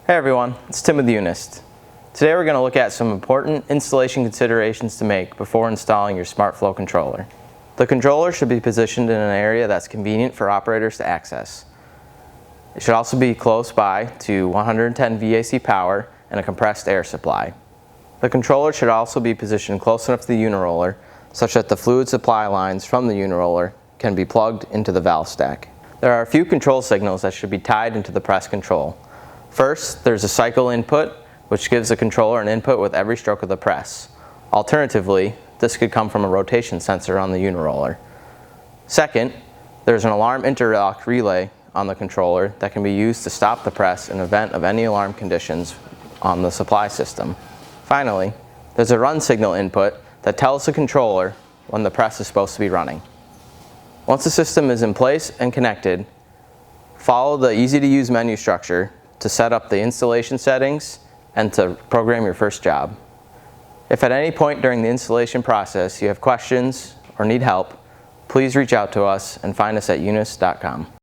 Hey everyone, it's Tim with Unist. Today we're going to look at some important installation considerations to make before installing your SmartFlow controller. The controller should be positioned in an area that's convenient for operators to access. It should also be close by to 110 VAC power and a compressed air supply. The controller should also be positioned close enough to the uniroller such that the fluid supply lines from the uniroller can be plugged into the valve stack. There are a few control signals that should be tied into the press control. First, there's a cycle input, which gives the controller an input with every stroke of the press. Alternatively, this could come from a rotation sensor on the uniroller. Second, there's an alarm interlock relay on the controller that can be used to stop the press in event of any alarm conditions on the supply system. Finally, there's a run signal input that tells the controller when the press is supposed to be running. Once the system is in place and connected, follow the easy-to-use menu structure to set up the installation settings and to program your first job. If at any point during the installation process you have questions or need help, please reach out to us and find us at unist.com.